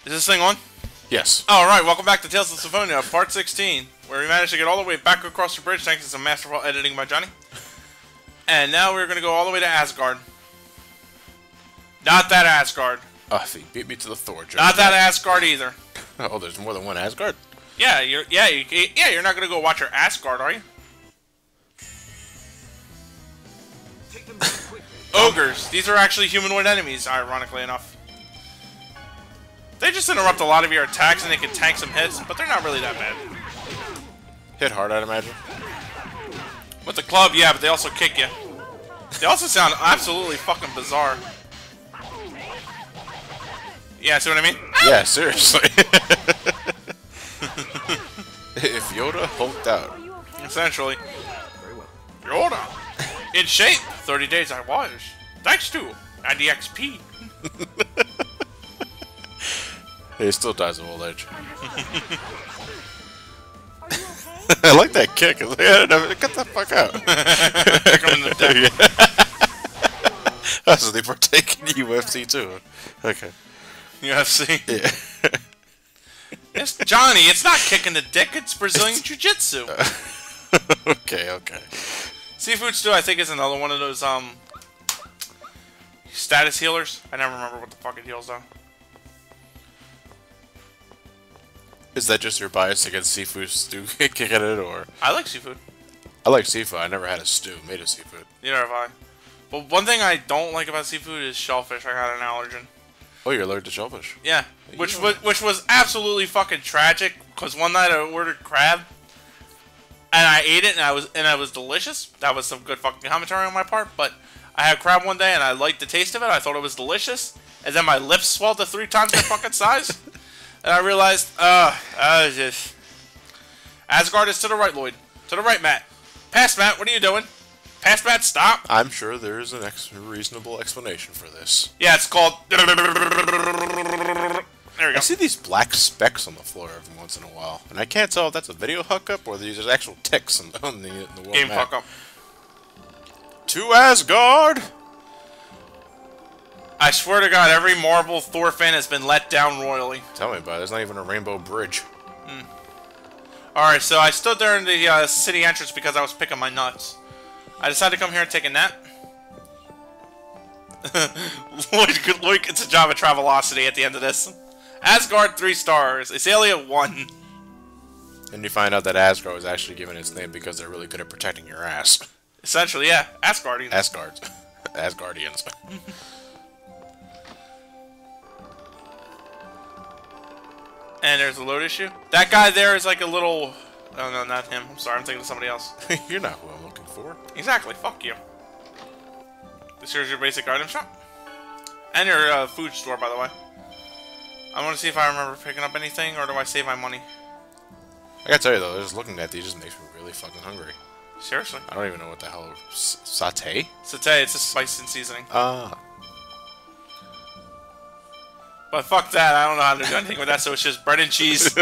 Is this thing on? Yes. Alright, welcome back to Tales of Symphonia, part 16, where we managed to get all the way back across the bridge thanks to some masterful editing by Johnny. And now we're going to go all the way to Asgard. Not that Asgard. Oh, he beat me to the Thor joke. Not that Asgard either. Oh, there's more than one Asgard? Yeah, you're not going to go watch your Asgard, are you? Ogres. These are actually humanoid enemies, ironically enough. They just interrupt a lot of your attacks and they can tank some hits, but they're not really that bad. Hit hard, I'd imagine. With the club, yeah, but they also kick you. They also sound absolutely fucking bizarre. Yeah, see what I mean? Yeah, seriously. If Yoda hulked out. Essentially. Yoda! In shape! 30 days I was. Thanks to 90 XP. He still dies of old age. I like that kick. It's like, get the fuck out. Kick him in the dick. Oh, so they partake in UFC too. Okay. UFC? Yeah. It's Johnny, it's not kicking the dick, it's Brazilian Jiu-Jitsu. Okay, okay. Seafood stew, I think, is another one of those, status healers. I never remember what the fuck it heals, though. Is that just your bias against seafood stew kicking it, or? I like seafood. I like seafood. I never had a stew made of seafood. Neither have I. But one thing I don't like about seafood is shellfish. I got an allergen. Oh, you're allergic to shellfish? Yeah. Which was absolutely fucking tragic, because one night I ordered crab, and I ate it, and it was delicious. That was some good fucking commentary on my part, but I had crab one day, and I liked the taste of it. I thought it was delicious, and then my lips swelled to 3 times their fucking size. And I realized, just... Asgard is to the right, Lloyd. To the right, Matt. Past Matt, what are you doing? Past Matt, stop! I'm sure there's a reasonable explanation for this. Yeah, it's called... There we go. I see these black specks on the floor every once in a while, and I can't tell if that's a video hookup or these are actual ticks on the world Game map. fuck up. To Asgard! I swear to God, every Marvel Thor fan has been let down royally. Tell me about it. There's not even a rainbow bridge. Alright, so I stood there in the city entrance because I was picking my nuts. I decided to come here and take a nap. Lloyd gets a job at Travelocity at the end of this. Asgard 3 stars. Azalia 1. And you find out that Asgard was actually given its name because they're really good at protecting your ass. Essentially, yeah. Asgardians. Asgardians. And there's a load issue. That guy there is like a little... Oh, no, not him. I'm sorry, I'm thinking of somebody else. You're not who I'm looking for. Exactly, fuck you. This here's your basic item shop. And your food store, by the way. I want to see if I remember picking up anything, or do I save my money? I gotta tell you though, just looking at these just makes me really fucking hungry. Seriously? I don't even know what the hell... Satay? Satay, it's a spice and seasoning. Ah. But fuck that, I don't know how to do anything with that, so it's just bread and cheese.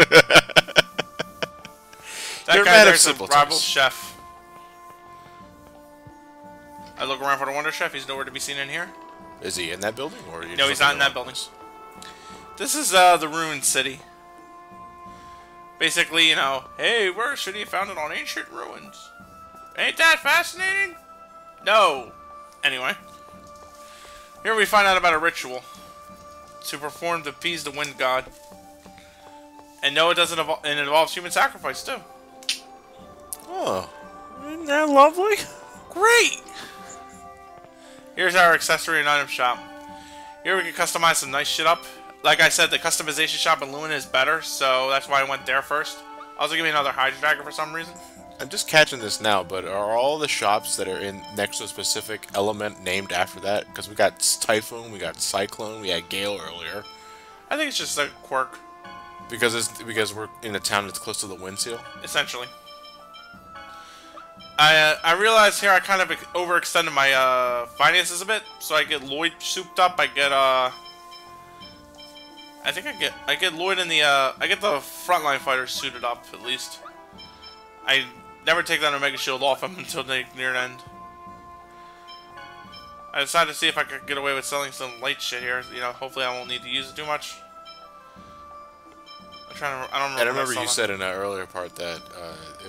That You're guy mad there's a of rival chef. I look around for the Wonder Chef, he's nowhere to be seen in here. Is he in that building? Or are you No, he's not in that building. This is the ruined city. Basically, you know, hey, we're a city founded on ancient ruins. Ain't that fascinating? No. Anyway. Here we find out about a ritual to perform to appease the wind god. And no, it doesn't involve, and it involves human sacrifice too. Oh. Isn't that lovely? Great! Here's our accessory and item shop. Here we can customize some nice shit up. Like I said, the customization shop in Luna is better, so that's why I went there first. Also give me another Hydra Dagger for some reason. I'm just catching this now, but are all the shops that are in next to a specific element named after that? Because we got Typhoon, we got Cyclone, we had Gale earlier. I think it's just a quirk. Because we're in a town that's close to the wind seal? Essentially. I realized here I kind of overextended my finances a bit, so I get Lloyd souped up. I get I get Lloyd in the I get the frontline fighters suited up at least. I never take that Omega Shield off him until the near end. I decided to see if I could get away with selling some light shit here. You know, hopefully I won't need to use it too much. I don't remember. And I remember you said in an earlier part that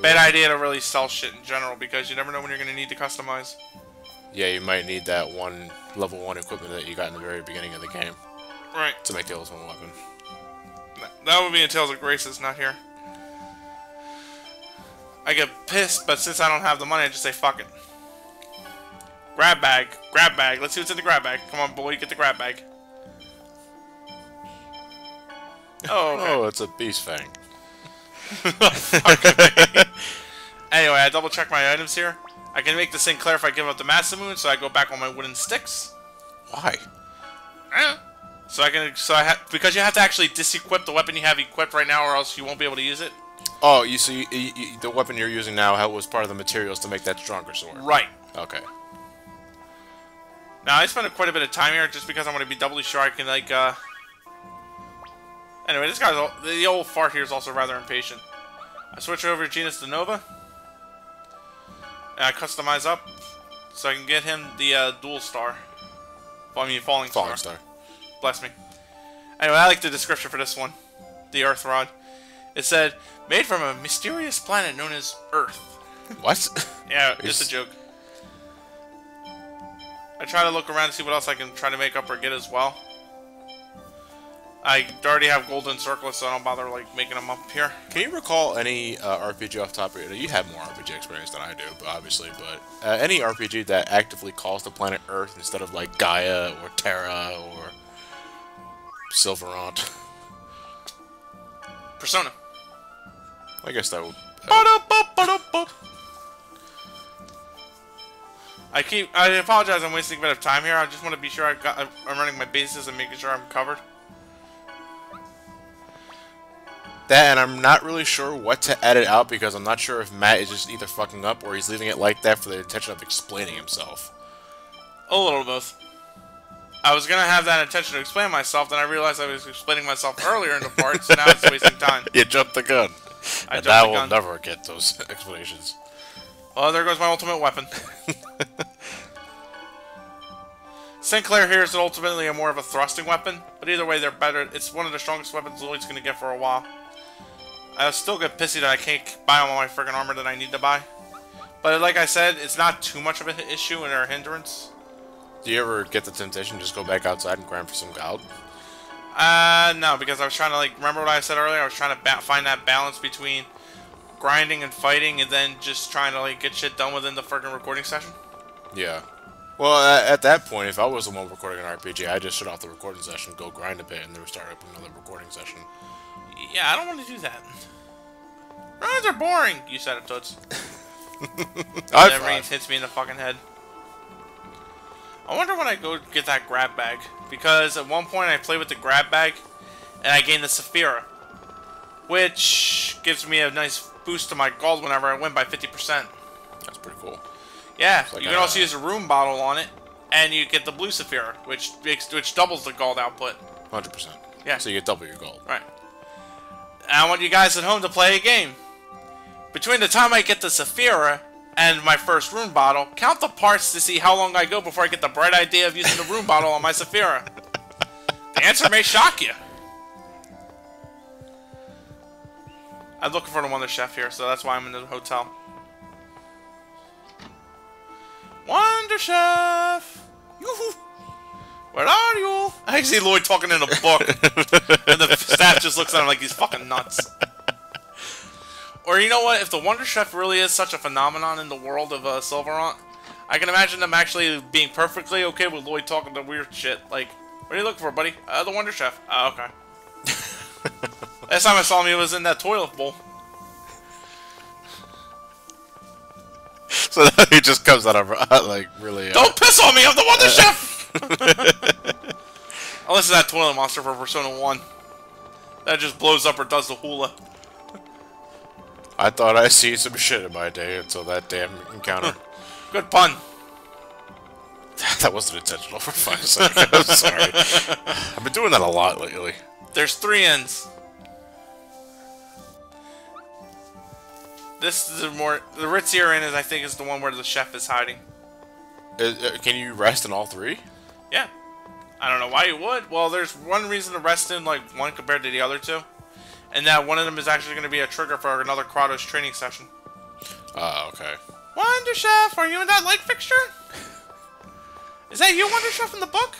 bad idea to really sell shit in general because you never know when you're gonna need to customize. Yeah, you might need that one level 1 equipment that you got in the very beginning of the game. Right. To make the ultimate weapon. That would be in Tales of Graces, not here. I get pissed, but since I don't have the money, I just say fuck it. Grab bag. Grab bag. Let's see what's in the grab bag. Come on, boy, get the grab bag. Oh, okay. Oh, it's a beast fang. Anyway, I double check my items here. I can make this thing clear if I give up the Massive Moon, so I go back on my wooden sticks. Why? Because you have to actually disequip the weapon you have equipped right now, or else you won't be able to use it. Oh, the weapon you're using now was part of the materials to make that stronger sword. Right. Okay. Now I spent quite a bit of time here just because I want to be doubly sure I can like. Anyway, this guy's the old fart here is also rather impatient. I switch over to Genus de Nova, and I customize up so I can get him the dual star. Well, I mean, falling star. Bless me. Anyway, I like the description for this one. The Earth Rod. It said, made from a mysterious planet known as Earth. What? Yeah, it's a joke. I try to look around to see what else I can try to make up or get as well. I already have golden circlets, so I don't bother like making them up here. Can you recall any RPG off the top of your head? You have more RPG experience than I do, obviously, but any RPG that actively calls the planet Earth instead of like Gaia or Terra or Silverant? Persona. I guess that would... I apologize I'm wasting a bit of time here. I just want to be sure I'm running my bases and making sure I'm covered. That, and I'm not really sure what to edit out because I'm not sure if Matt is just either fucking up or he's leaving it like that for the intention of explaining himself. A little of both. I was gonna have that intention to explain myself, then I realized I was explaining myself earlier in the part, so now it's wasting time. You jumped the gun. And I will never get those explanations. Well, there goes my ultimate weapon. Sinclair here is ultimately a more of a thrusting weapon, but either way they're better. It's one of the strongest weapons Lloyd's gonna get for a while. I still get pissy that I can't buy all my friggin' armor that I need to buy. But like I said, it's not too much of an issue or a hindrance. Do you ever get the temptation to just go back outside and grind for some gold? No, because I was trying to, like, remember what I said earlier? I was trying to find that balance between grinding and fighting and then just trying to, like, get shit done within the friggin' recording session. Yeah. Well, at that point, if I was the one recording an RPG, I'd just shut off the recording session, go grind a bit, and then start up another recording session. Yeah, I don't want to do that. Runs are boring! You said it, Toots. That rain hits me in the fucking head. I wonder when I go get that grab bag. Because at one point I played with the grab bag, and I gained the Saphira. Which gives me a nice boost to my gold whenever I win by 50%. That's pretty cool. Yeah, like you can also use a room bottle on it, and you get the blue Saphira, which doubles the gold output. 100%. Yeah. So you get double your gold. Right. And I want you guys at home to play a game. Between the time I get the Saphira and my first rune bottle, count the parts to see how long I go before I get the bright idea of using the rune bottle on my Saphira. The answer may shock you. I'm looking for the Wonder Chef here, so that's why I'm in the hotel. Wonder Chef! Yoo-hoo! Where are you? I see Lloyd talking in a book, and the staff just looks at him like he's fucking nuts. Or you know what? If the Wonder Chef really is such a phenomenon in the world of Silverant, I can imagine them actually being perfectly okay with Lloyd talking the weird shit. Like, what are you looking for, buddy? The Wonder Chef. Oh, okay. Last time I saw him, he was in that toilet bowl. So he just comes out of, like, really... Don't piss on me! I'm the Wonder Chef! Unless it's that toilet monster for Persona 1. That just blows up or does the hula. I thought I seen some shit in my day until that damn encounter. Good pun. That wasn't intentional, for fuck's sake. I'm sorry. I've been doing that a lot lately. There's 3 ends. This is the ritzier end, I think, is the one where the chef is hiding. Can you rest in all 3? Yeah. I don't know why you would. Well, there's one reason to rest in, like, one compared to the other 2. and that one of them is actually going to be a trigger for another Kratos training session. Okay. Wonder Chef, are you in that light fixture? Is that you, Wonder Chef, in the book?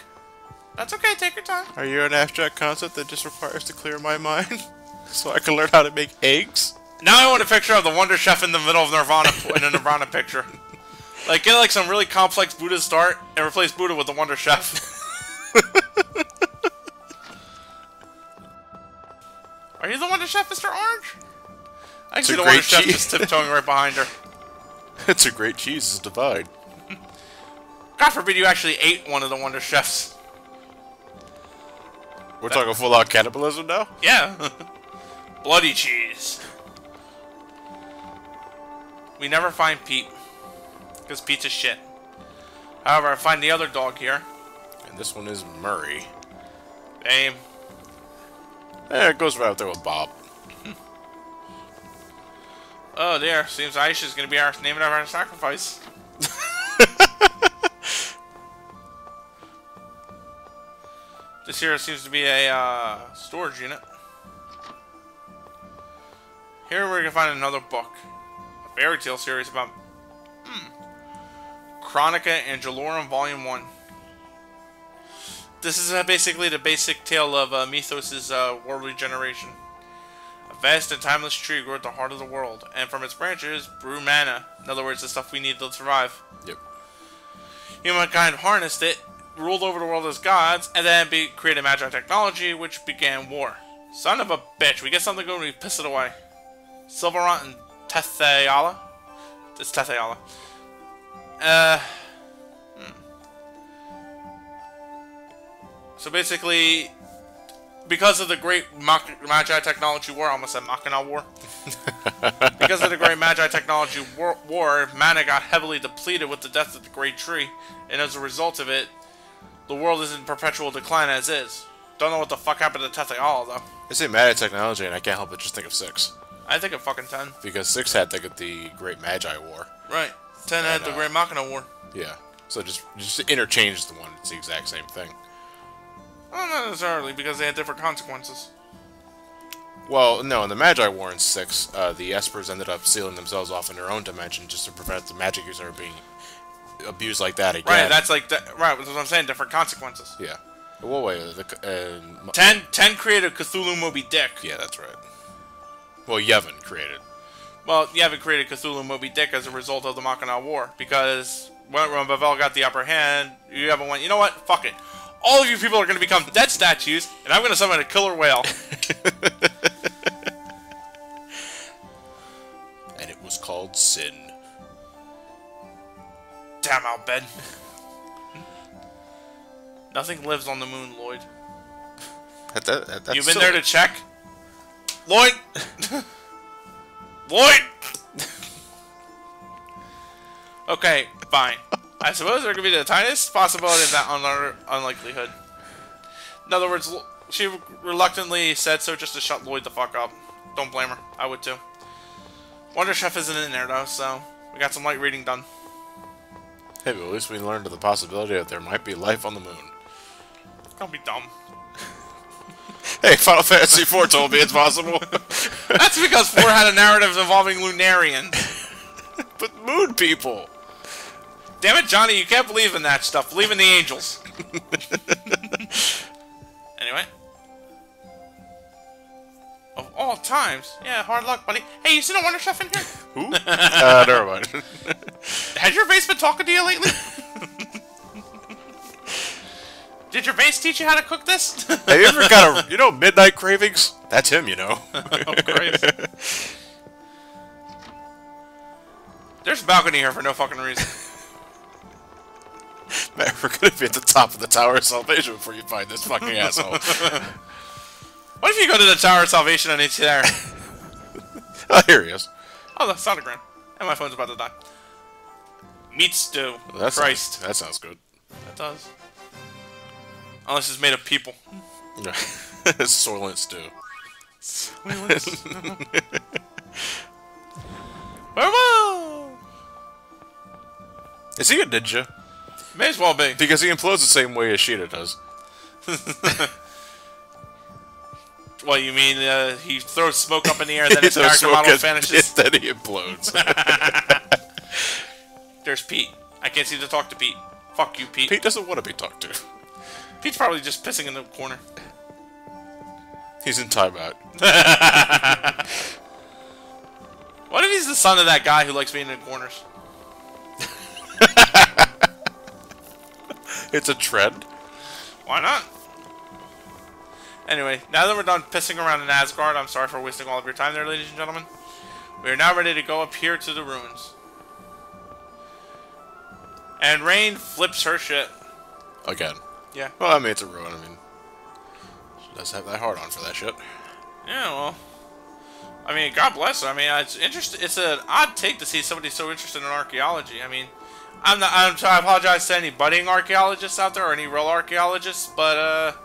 That's okay, take your time. Are you an abstract concept that just requires to clear my mind? So I can learn how to make eggs? Now I want a picture of the Wonder Chef in the middle of Nirvana, in a Nirvana picture. Like, get like some really complex Buddhist art, and replace Buddha with the Wonder Chef. Are you the Wonder Chef, Mr. Orange? I can see the Wonder Chef just tiptoeing right behind her. It's a great cheese, it's divine. God forbid you actually ate one of the Wonder Chefs. We're talking full-out cannibalism now? Yeah. Bloody cheese. We never find Pete. Because Pete's a shit. However, I find the other dog here. And this one is Murray. Aim. It goes right up there with Bob. Oh dear, seems Aisha's gonna be our naming of our sacrifice. This here seems to be a storage unit. Here we're gonna find another book. A fairy tale series about Chronica Angelorum Volume 1. This is basically the basic tale of Mythos' world regeneration. A vast and timeless tree grew at the heart of the world, and from its branches brew mana. In other words, the stuff we need to survive. Yep. Humankind harnessed it, ruled over the world as gods, and then created magic technology, which began war. Son of a bitch, we get something good when we piss it away. Silverant and Tethayala? It's Tethayala. So basically, because of the great Magi Technology War, I almost said Machina War. Because of the great Magi Technology War, mana got heavily depleted with the death of the Great Tree, and as a result of it, the world is in perpetual decline as is. Don't know what the fuck happened to Tethayala, though. I say Magi Technology, and I can't help but just think of 6. I think of fucking 10. Because 6 had the Great Magi War. Right. 10 had the Great Machina War. Yeah. So just interchange the one. It's the exact same thing. Well, not necessarily, because they had different consequences. Well, no, in the Magi War in 6, the Espers ended up sealing themselves off in their own dimension just to prevent the magic user being abused like that again. Right, that's like, right, that's what I'm saying, different consequences. Yeah. Well, wait, 10 created Cthulhu Moby Dick. Yeah, that's right. Well, Yevon created. Well, Yevon created Cthulhu Moby Dick as a result of the Machina War, because when Bavel got the upper hand, Yevon went, you know what, fuck it. All of you people are going to become dead statues, and I'm going to summon a killer whale. And it was called Sin. Damn, Al Ben. Nothing lives on the moon, Lloyd. That's You've been there to check? Lloyd! Lloyd! Okay, fine. I suppose there could be the tiniest possibility of that unlikelihood. In other words, she reluctantly said so just to shut Lloyd the fuck up. Don't blame her. I would too. Wonder Chef isn't in there though, so we got some light reading done. Hey, but at least we learned of the possibility that there might be life on the moon. Don't be dumb. Hey, Final Fantasy IV told me it's possible. That's because 4 had a narrative involving Lunarians. But moon people! Damn it, Johnny, you can't believe in that stuff. Believe in the angels. Anyway. Of all times. Yeah, hard luck, buddy. Hey, you seen a Wonder Chef in here? Who? Never mind. Has your base been talking to you lately? Did your base teach you how to cook this? Have you ever got Midnight Cravings? That's him, you know. Oh, Christ. There's a balcony here for no fucking reason. Man, we're gonna be at the top of the Tower of Salvation before you find this fucking asshole. What if you go to the Tower of Salvation and it's there? Oh, here he is. Oh, the sonogram. And my phone's about to die. Meat stew. Well, Christ. That sounds good. That does. Unless it's made of people. Soylent stew. Soylent stew. Farewell! Is he a ninja? May as well be. Because he implodes the same way as Sheeta does. What, you mean he throws smoke up in the air and then his So character smoke model gets vanishes? pissed, then he implodes. There's Pete. I can't seem to talk to Pete. Fuck you, Pete. Pete doesn't want to be talked to. Pete's probably just pissing in the corner. He's in timeout. What if he's the son of that guy who likes being in corners? It's a trend. Why not? Anyway, now that we're done pissing around in Asgard, I'm sorry for wasting all of your time there, ladies and gentlemen. We are now ready to go up here to the ruins. And Rain flips her shit. Again. Yeah. Well, I mean, it's a ruin. I mean, she does have that hard on for that shit. Yeah, well. I mean, God bless her. I mean, it's interesting. It's an odd take to see somebody so interested in archaeology. I mean, I apologize to any budding archaeologists out there or any real archaeologists, but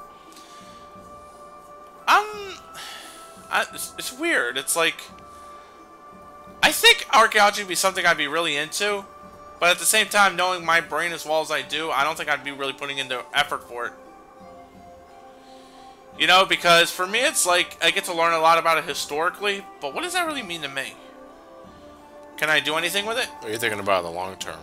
it's weird. It's like, I think archaeology would be something I'd be really into, but at the same time, knowing my brain as well as I do, I don't think I'd be really putting into effort for it. You know, because for me, it's like, I get to learn a lot about it historically, but what does that really mean to me? Can I do anything with it? Are you thinking about the long term?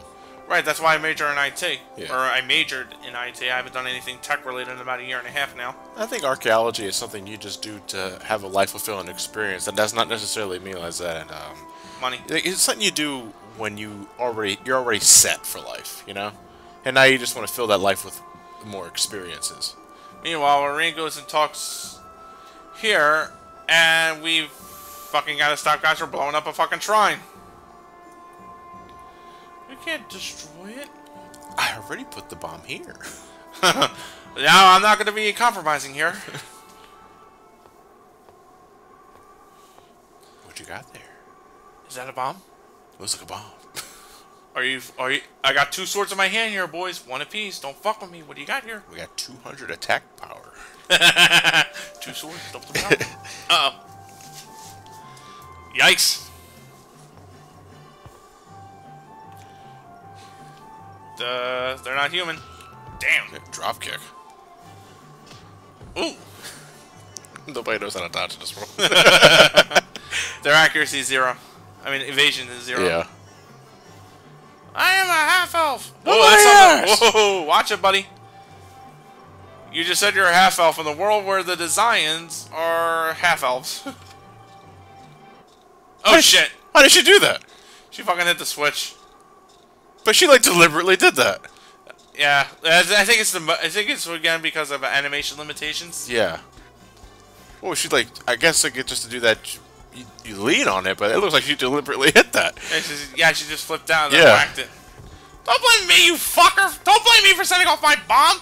Right, that's why I major in IT. Yeah. Or I majored in IT. I haven't done anything tech-related in about a year and a half now. I think archaeology is something you just do to have a life-fulfilling experience. That does not necessarily mean like that. Money. It's something you do when you're already set for life, you know? And now you just want to fill that life with more experiences. Meanwhile, Marine goes and talks here, and we've fucking got to stop guys from blowing up a fucking shrine. We can't destroy it. I already put the bomb here. Now, I'm not going to be compromising here. What you got there? Is that a bomb? Looks like a bomb. Are you... I got 2 swords in my hand here, boys. One apiece. Don't fuck with me. What do you got here? We got 200 attack power. 2 swords. Double the power. Uh-oh. Yikes. They're not human. Damn. Yeah, drop kick. Ooh. Nobody knows how to dodge in this world. Their accuracy is 0. I mean, evasion is 0. Yeah. I am a half-elf. Oh, Whoa, that's whoa, watch it, buddy. You just said you're a half-elf in the world where the Desians are half-elves. Oh, shit. How did she do that? She fucking hit the switch. But she, like, deliberately did that. Yeah, I think it's again because of animation limitations. Yeah. Well, she, like, I guess, like, just to do that, you lean on it, but it looks like she deliberately hit that. Yeah, she just flipped down and then whacked it. Don't blame me, you fucker! Don't blame me for setting off my bomb!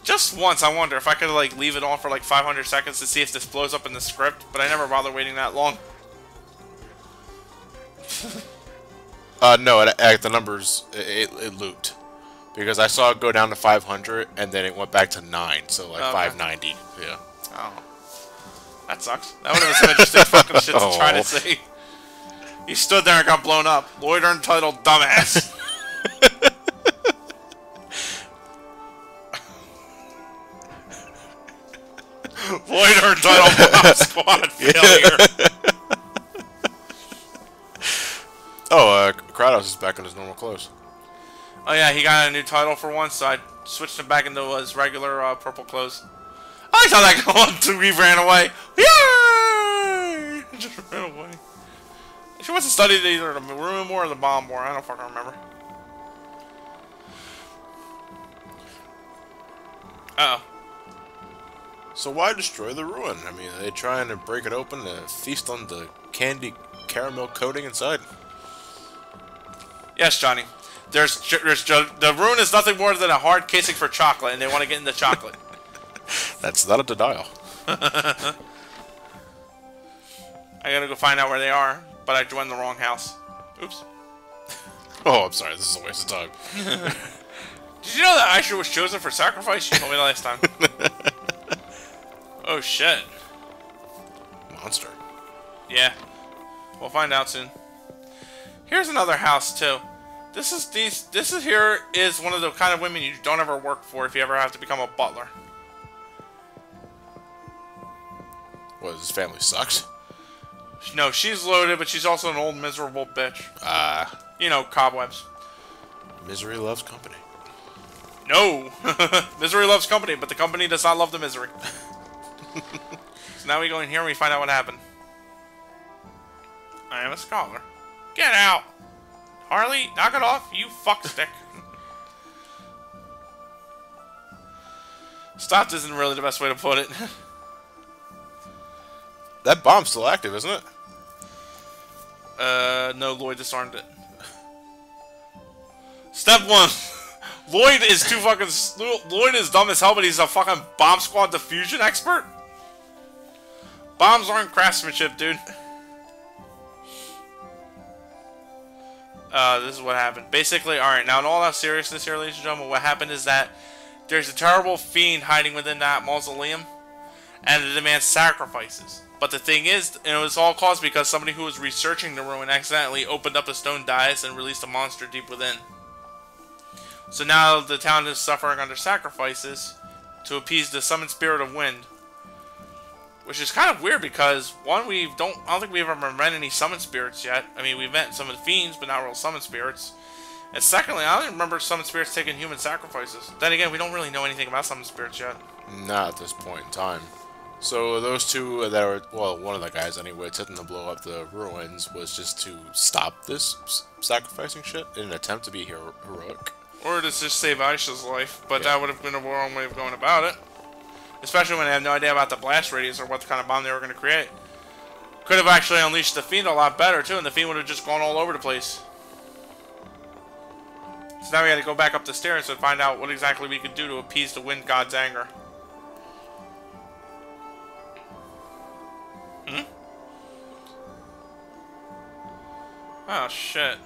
Just once, I wonder if I could, like, leave it on for, like, 500 seconds to see if this blows up in the script, but I never bother waiting that long. No, the numbers, it looped. Because I saw it go down to 500, and then it went back to 9, so, like, 590, yeah. Oh. That sucks. That would have been some interesting fucking shit to try to say. He stood there and got blown up. Loiter entitled dumbass. Loiter entitled bomb squad failure. Oh, Kratos is back in his normal clothes. Oh yeah, he got a new title for once, so I switched him back into his regular purple clothes. I liked how that one he ran away. Yay! Just ran away. She must have studied either the room or the bomb more. I don't fucking remember. Uh-oh. So why destroy the ruin? I mean, are they trying to break it open to feast on the candy caramel coating inside? Yes, Johnny. The ruin is nothing more than a hard casing for chocolate, and they want to get into chocolate. That's not a denial. I gotta go find out where they are, but I joined the wrong house. Oops. Oh, I'm sorry. This is a waste of time. Did you know that Aisha was chosen for sacrifice? You told me the last time. Oh, shit. Monster. Yeah. We'll find out soon. Here's another house, too. This here is one of the kind of women you don't ever work for if you ever have to become a butler. what, his family sucks? No, she's loaded, but she's also an old miserable bitch. You know, cobwebs. Misery loves company. No! Misery loves company, but the company does not love the misery. So now we go in here and we find out what happened. I am a scholar. Get out! Harley, knock it off, you fuckstick. Stopped isn't really the best way to put it. That bomb's still active, isn't it? No, Lloyd disarmed it. Step 1. Lloyd is too fucking... Lloyd is dumb as hell, but he's a fucking bomb squad diffusion expert? Bombs aren't craftsmanship, dude. This is what happened. Basically, alright, now in all that seriousness here, ladies and gentlemen, what happened is that there's a terrible fiend hiding within that mausoleum, and it demands sacrifices. But the thing is, it was all caused because somebody who was researching the ruin accidentally opened up a stone dais and released a monster deep within. So now the town is suffering under sacrifices to appease the summoned spirit of wind. Which is kind of weird because, one, I don't think we've ever met any summoned spirits yet. I mean, we've met some of the fiends, but not real summoned spirits. And secondly, I don't remember summoned spirits taking human sacrifices. Then again, we don't really know anything about summoned spirits yet. Not at this point in time. So those two that were, well, one of the guys anyway, attempting to blow up the ruins was just to stop this sacrificing shit in an attempt to be heroic. Or to just save Aisha's life, but that would have been a wrong way of going about it. Especially when they had no idea about the blast radius or what kind of bomb they were going to create. Could have actually unleashed the fiend a lot better too, and the fiend would have just gone all over the place. So now we got to go back up the stairs and find out what exactly we could do to appease the wind god's anger. Oh shit.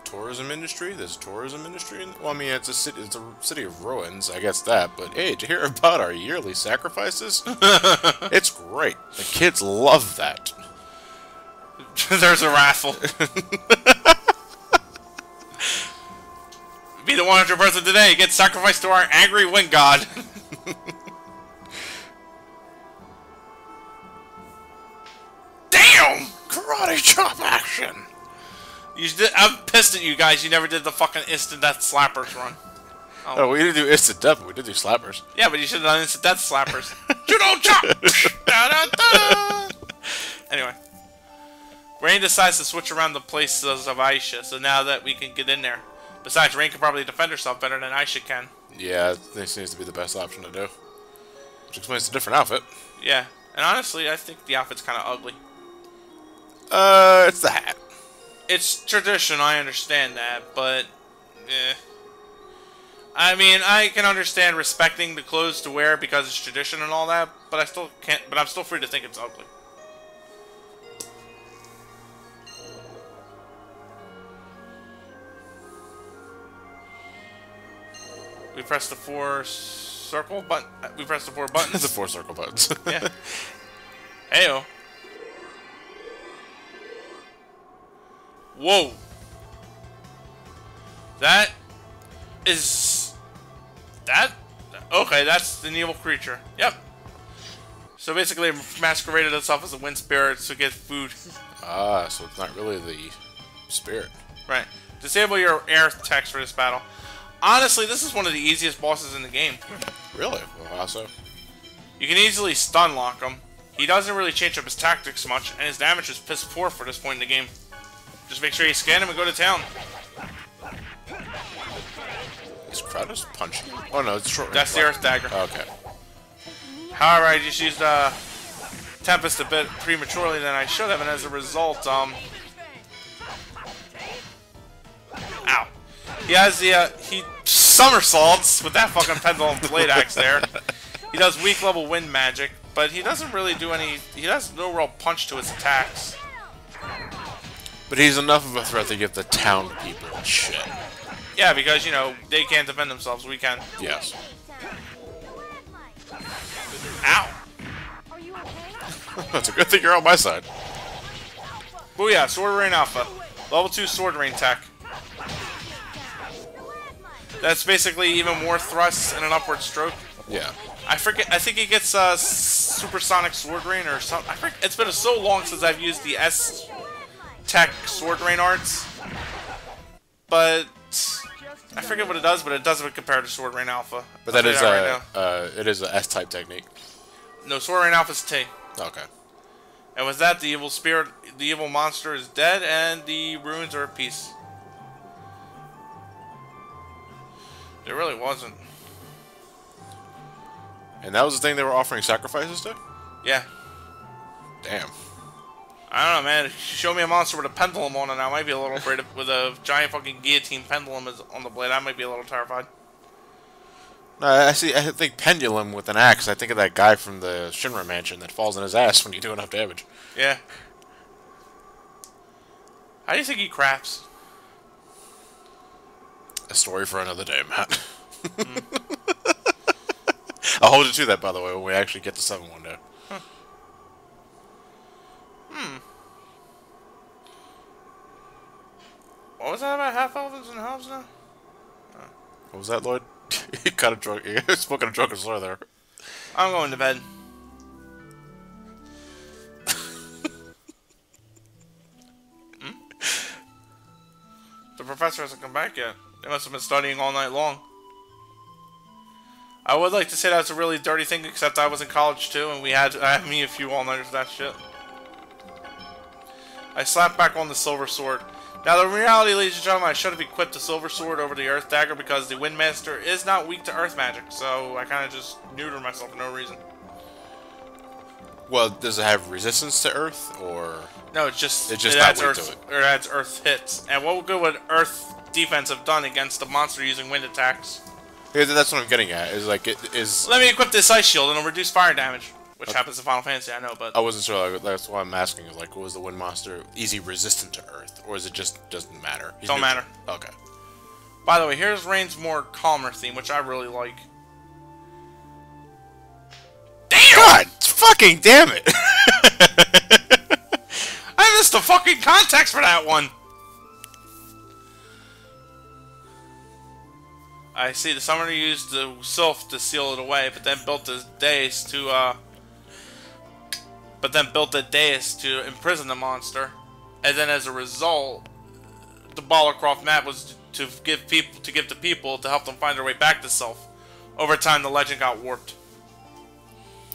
Tourism industry? There's a tourism industry? Well, I mean, it's a city of ruins, I guess that, but hey, did you hear about our yearly sacrifices? It's great. The kids love that. There's a raffle. Be the 100th person today, get sacrificed to our angry wind god. Damn! Karate chop action! I'm pissed at you guys. You never did the fucking instant death slappers run. Oh, we didn't do instant death, but we did do slappers. Yeah, but you should have done instant death slappers. Judo chop! Da, da, da. Anyway. Rain decides to switch around the places of Aisha, so now that we can get in there. Besides, Rain can probably defend herself better than Aisha can. Yeah, this seems to be the best option to do. Which explains the different outfit. Yeah, and honestly, I think the outfit's kind of ugly. It's the hat. It's tradition, I understand that, but I mean, I can understand respecting the clothes to wear because it's tradition and all that, but I still can't. But I'm still free to think it's ugly. We press the 4 circle button. We press the 4 buttons. The 4 circle buttons. Yeah. Heyo. Whoa. That is... That? Okay, that's an evil creature. Yep. So basically it masqueraded itself as a wind spirit to get food. Ah, so it's not really the spirit. Right. Disable your air text for this battle. Honestly, this is one of the easiest bosses in the game. Really? Well, how so? You can easily stun lock him. He doesn't really change up his tactics much, and his damage is piss poor for this point in the game. Just make sure you scan him and go to town. Is Kratos punching? Oh no, it's short range. That's the Earth Dagger. Okay. However, I just used Tempest a bit prematurely than I should have, and as a result, Ow. He has the, he somersaults with that fucking pendulum blade axe there. He does weak level wind magic, but he doesn't really do any, he has no real punch to his attacks. But he's enough of a threat to give the town people shit. Yeah, because, you know, they can't defend themselves, we can. Yes. Ow! That's a good thing you're on my side. Booyah, Sword Rain Alpha. Level 2 Sword Rain tech. That's basically even more thrusts and an upward stroke. Yeah. I forget, I think he gets Supersonic Sword Rain or something. It's been so long since I've used the S-Tech Sword Rain arts. But I forget what it does, but it doesn't compare to Sword Rain Alpha. But that is it is a S-type technique. No, Sword Rain Alpha's T. Okay. And with that, the evil spirit, the evil monster is dead, and the ruins are at peace. There really wasn't. And that was the thing they were offering sacrifices to? Yeah. Damn. I don't know, man. Show me a monster with a pendulum on it, I might be a little afraid of, with a giant fucking guillotine pendulum on the blade. I might be a little terrified. No, I think pendulum with an axe. I think of that guy from the Shinra mansion that falls on his ass when you do enough damage. Yeah. How do you think he crafts? A story for another day, Matt. I'll hold you to that, by the way, when we actually get to 7 one day. Huh. What was that about half-elves and halves now? Oh. What was that, Lloyd? You kind of drunk. You spoke in a drunken slur there. I'm going to bed. The professor hasn't come back yet. They must have been studying all night long. I would like to say that's a really dirty thing, except I was in college too, and I had me a few all-nighters for that shit. I slapped back on the silver sword. Now, the reality, ladies and gentlemen, I should have equipped the silver sword over the earth dagger because the Windmaster is not weak to earth magic, so I kind of just neutered myself for no reason. Well, does it have resistance to earth, or...? No, it just adds earth, to it. Or it adds earth hits. And what good would earth defense have done against the monster using wind attacks? Yeah, that's what I'm getting at. Is like it is. Let me equip this ice shield and it'll reduce fire damage, which happens in Final Fantasy. I know, but I wasn't sure. Like, that's why I'm asking. Is like, was the wind monster easy resistant to earth, or is it just doesn't matter? Don't matter. Okay. By the way, here's Rain's more calmer theme, which I really like. Damn! God, fucking damn it! I missed the fucking context for that one. I see the summoner used the sylph to seal it away, but then built the dais to imprison the monster, and then as a result, the Balacroft map was to give to people to help them find their way back to Sylph. Over time, the legend got warped.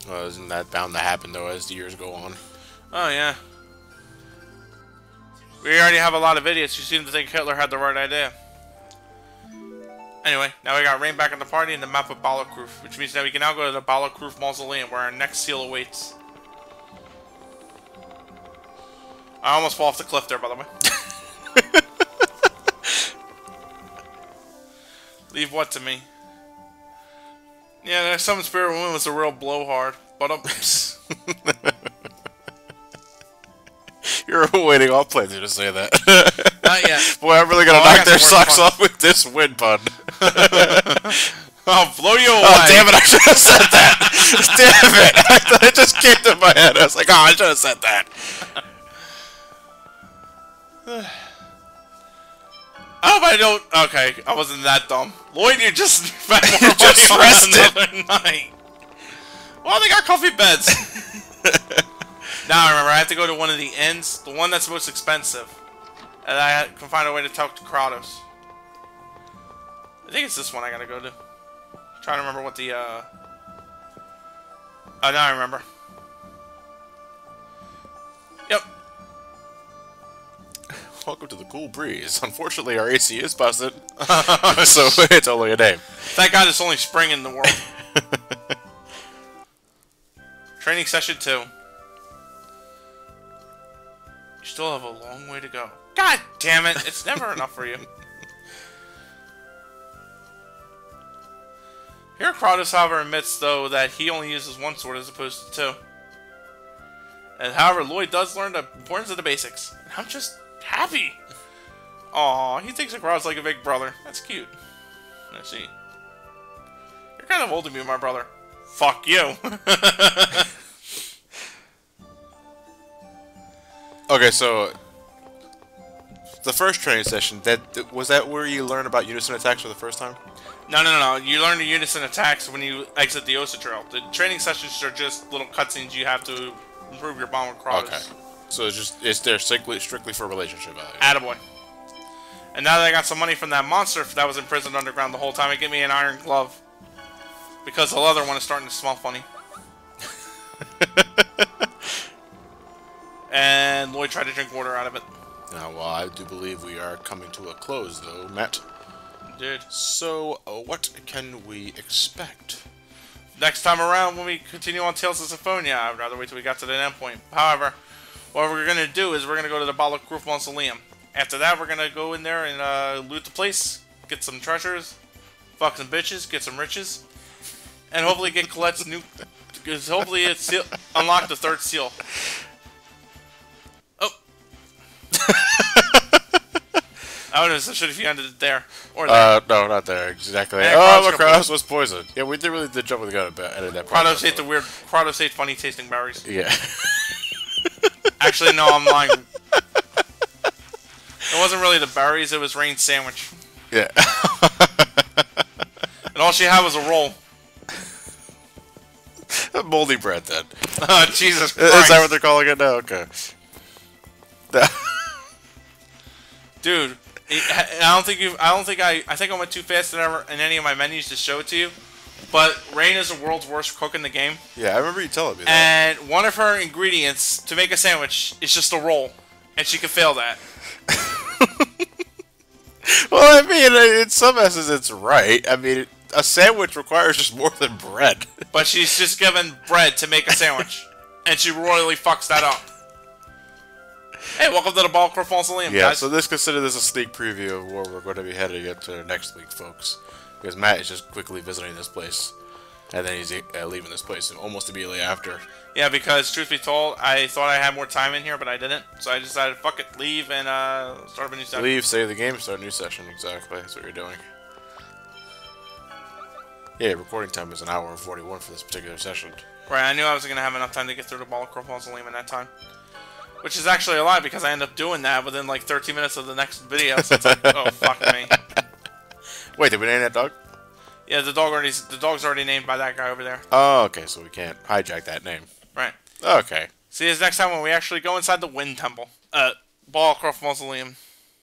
Well, isn't that bound to happen though as the years go on? Oh yeah. We already have a lot of idiots who seem to think Hitler had the right idea. Anyway, now we got Rain back in the party and the map of Balacruf, which means that we can now go to the Balacruf Mausoleum where our next seal awaits. I almost fall off the cliff there, by the way. Leave what to me? Yeah, the Summon Spirit Woman was a real blowhard, but You're waiting all playthrough to say that. Not yet. Boy, I'm really gonna knock their socks off with this wind pun. I'll blow you away. Oh, damn it, I should have said that. Damn it. It just came to my head. I was like, oh, I should have said that. Oh, I don't. Okay, I wasn't that dumb. Lloyd, you just spent more You just money rested. on another night. Well, they got comfy beds. Now I remember, I have to go to one of the inns, the one that's most expensive. And I can find a way to talk to Kratos. I think it's this one I gotta go to. I'm trying to remember what the, Oh, now I remember. Yep. Welcome to the cool breeze. Unfortunately, our AC is busted, so it's only a name. Thank God it's only spring in the world. Training session 2. You still have a long way to go. God damn it! It's never enough for you. Here, Kratos, however, admits, though, that he only uses one sword as opposed to 2. And, however, Lloyd does learn the importance of the basics. And I'm just happy. Aw, he thinks of Kratos like a big brother. That's cute. Let's see. You're kind of old to be my brother. Fuck you. Okay, so the first training session, was that where you learn about unison attacks for the first time? No. You learn the unison attacks when you exit the Osa Trail. The training sessions are just little cutscenes you have to improve your bond with Kratos. Okay. So it's there strictly for relationship value. Attaboy. And now that I got some money from that monster that was imprisoned underground the whole time, it gave me an iron glove. Because the leather one is starting to smell funny. And Lloyd tried to drink water out of it. Now, well, I do believe we are coming to a close, though, Matt. Dude. So, what can we expect? Next time around, when we continue on Tales of Symphonia, I'd rather wait till we got to the end point. However, what we're going to do is we're going to go to the Balak Roof Mausoleum. After that, we're going to go in there and loot the place, get some treasures, fuck some bitches, get some riches, and hopefully get Colette's new... Because hopefully it's unlock the third seal. Oh. I would have should have ended it there. Or there. No, not there. Exactly. And Oh, my Kratos was poisoned. Yeah, we really did jump with the gun at that part. Kratos ate the weird... Kratos ate funny tasting berries. Yeah. Actually, no, I'm lying. It wasn't really the berries, it was Rain's sandwich. Yeah. And all she had was a roll. Moldy bread, then. Oh, Jesus Christ. Is that what they're calling it now? Okay. Dude, I think I went too fast in any of my menus to show it to you. But Rain is the world's worst cook in the game. Yeah, I remember you telling me that. And one of her ingredients to make a sandwich is just a roll. And she can fail that. Well, I mean, in some essence, it's right. I mean, a sandwich requires just more than bread. But she's just given bread to make a sandwich. And she royally fucks that up. Hey, welcome to the Balak Roof Mausoleum, guys. So consider this a sneak preview of where we're going to be heading into next week, folks. Because Matt is just quickly visiting this place. And then he's leaving this place almost immediately after. Yeah, because truth be told, I thought I had more time in here, but I didn't. So I decided, fuck it, leave and start up a new session. Leave, save the game, start a new session. Exactly, that's what you're doing. Yeah, recording time is 1 hour and 41 for this particular session. Right, I knew I wasn't going to have enough time to get through the Balak Roof Mausoleum in that time. Which is actually a lie, because I end up doing that within like 13 minutes of the next video, so it's like, oh, fuck me. Wait, did we name that dog? Yeah, the dog's already named by that guy over there. Oh, okay, so we can't hijack that name. Right. Okay. See you next time when we actually go inside the Wind Temple. Balak Roof Mausoleum.